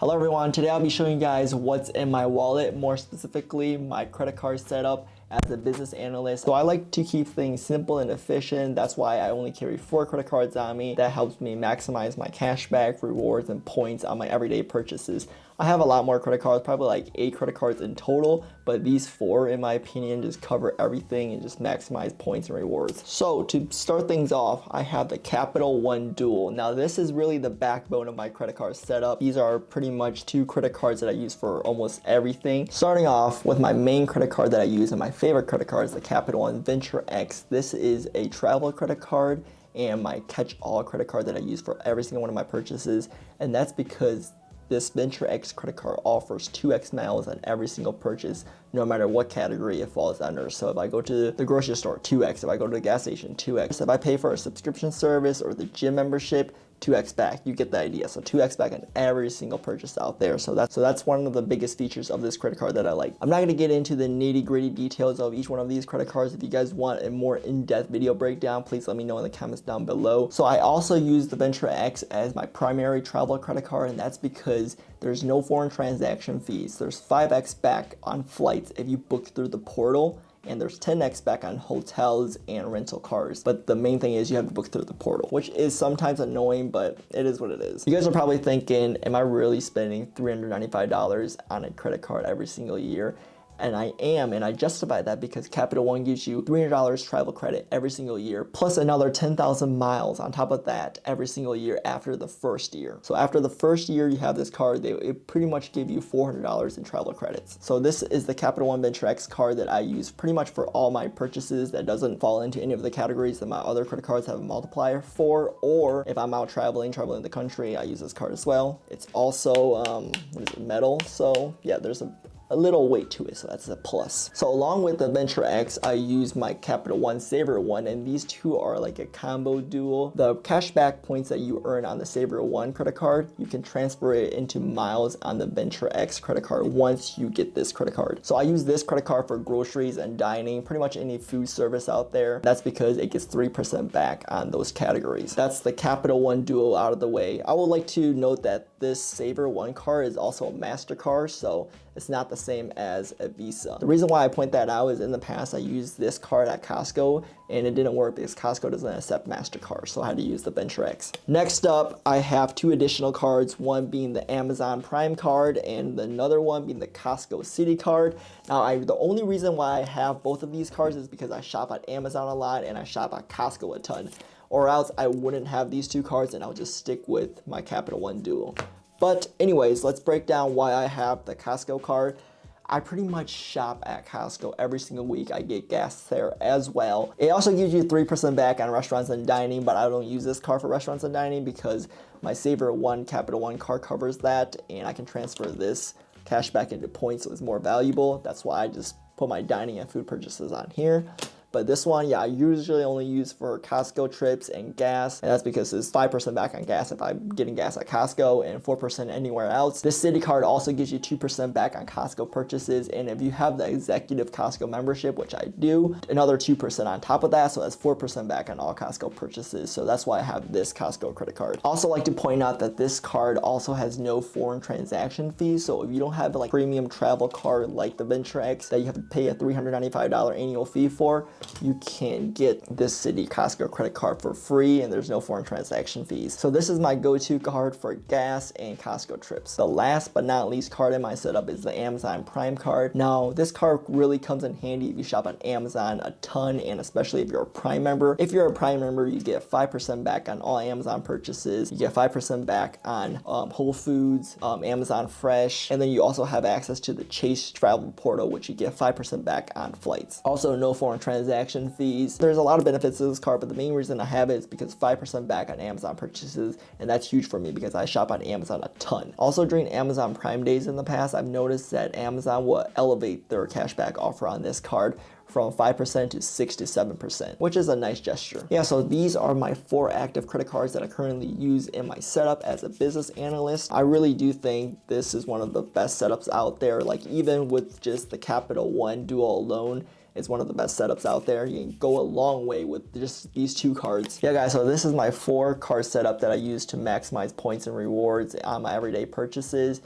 Hello everyone, today I'll be showing you guys what's in my wallet, more specifically my credit card setup as a business analyst. So I like to keep things simple and efficient. That's why I only carry 4 credit cards on me. That helps me maximize my cashback, rewards, and points on my everyday purchases. I have a lot more credit cards, probably like 8 credit cards in total, but these 4 in my opinion just cover everything and just maximize points and rewards. So to start things off, I have the Capital One Dual. Now this is really the backbone of my credit card setup. These are pretty much 2 credit cards that I use for almost everything. Starting off with my main credit card that I use and my favorite credit card is the Capital One Venture X. This is a travel credit card and my catch-all credit card that I use for every single one of my purchases, and that's because this Venture X credit card offers 2x miles on every single purchase, no matter what category it falls under. So if I go to the grocery store, 2x. If I go to the gas station, 2x. If I pay for a subscription service or the gym membership, 2x back. You get the idea. So 2x back on every single purchase out there. So that's one of the biggest features of this credit card that I like. I'm not going to get into the nitty-gritty details of each one of these credit cards. If you guys want a more in-depth video breakdown, please let me know in the comments down below. So I also use the Venture X as my primary travel credit card, and that's because there's no foreign transaction fees. There's 5x back on flights if you book through the portal, and there's 10x back on hotels and rental cars. But the main thing is you have to book through the portal, which is sometimes annoying, but it is what it is. You guys are probably thinking, am I really spending $395 on a credit card every single year? And I am, and I justify that because Capital One gives you $300 travel credit every single year, plus another 10,000 miles on top of that every single year after the first year. So after the first year you have this card, it pretty much give you $400 in travel credits. So this is the Capital One Venture X card that I use pretty much for all my purchases. That doesn't fall into any of the categories that my other credit cards have a multiplier for, or if I'm out traveling the country, I use this card as well. It's also, metal, so yeah, there's a little weight to it, so that's a plus. So along with the Venture X, I use my Capital One Saver One, and these two are like a combo dual. The cashback points that you earn on the Saver One credit card, you can transfer it into miles on the Venture X credit card once you get this credit card. So I use this credit card for groceries and dining, pretty much any food service out there. That's because it gets 3% back on those categories. That's the Capital One Dual out of the way. I would like to note that this Saver One card is also a MasterCard, so it's not the same as a Visa. The reason why I point that out is in the past I used this card at Costco and it didn't work because Costco doesn't accept MasterCard, so I had to use the Venture X. Next up, I have 2 additional cards, one being the Amazon Prime card and another one being the Costco City card. Now, the only reason why I have both of these cards is because I shop at Amazon a lot and I shop at Costco a ton, or else I wouldn't have these 2 cards and I'll just stick with my Capital One Dual. But anyways, let's break down why I have the Costco card. I pretty much shop at Costco every single week. I get gas there as well. It also gives you 3% back on restaurants and dining, but I don't use this card for restaurants and dining because my Saver One Capital One card covers that, and I can transfer this cash back into points, so it's more valuable. That's why I just put my dining and food purchases on here. But this one, yeah, I usually only use for Costco trips and gas, and that's because it's 5% back on gas if I'm getting gas at Costco and 4% anywhere else. This City card also gives you 2% back on Costco purchases, and if you have the executive Costco membership, which I do, another 2% on top of that, so that's 4% back on all Costco purchases. So that's why I have this Costco credit card. Also like to point out that this card also has no foreign transaction fees, so if you don't have like premium travel card like the Venture X that you have to pay a $395 annual fee for, you can get this City Costco credit card for free and there's no foreign transaction fees. So this is my go-to card for gas and Costco trips. The last but not least card in my setup is the Amazon Prime card. Now this card really comes in handy if you shop on Amazon a ton, and especially if you're a Prime member. If you're a Prime member, you get 5% back on all Amazon purchases. You get 5% back on Whole Foods, Amazon Fresh, and then you also have access to the Chase travel portal, which you get 5% back on flights. Also, no foreign transaction fees. There's a lot of benefits to this card, but the main reason I have it is because 5% back on Amazon purchases, and that's huge for me because I shop on Amazon a ton. Also, during Amazon Prime days in the past, I've noticed that Amazon will elevate their cashback offer on this card from 5% to 6 to 7%, which is a nice gesture. Yeah, so these are my 4 active credit cards that I currently use in my setup as a business analyst. I really do think this is one of the best setups out there. Like, even with just the Capital One Dual alone, It's one of the best setups out there. You can go a long way with just these 2 cards. Yeah guys, so this is my 4 card setup that I use to maximize points and rewards on my everyday purchases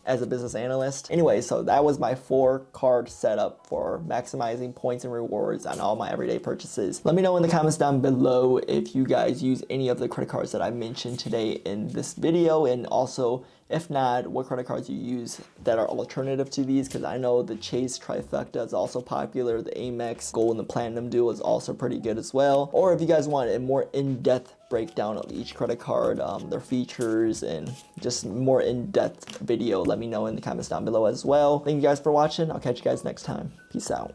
as a business analyst. Anyway, so that was my 4 card setup for maximizing points and rewards on all my everyday purchases. Let me know in the comments down below if you guys use any of the credit cards that I mentioned today in this video, and also if not, what credit cards you use that are alternative to these, because I know the Chase Trifecta is also popular. The Amex Gold and the Platinum Duo is also pretty good as well. Or if you guys want a more in-depth breakdown of each credit card, their features, and just more in-depth video, let me know in the comments down below as well. Thank you guys for watching. I'll catch you guys next time. Peace out.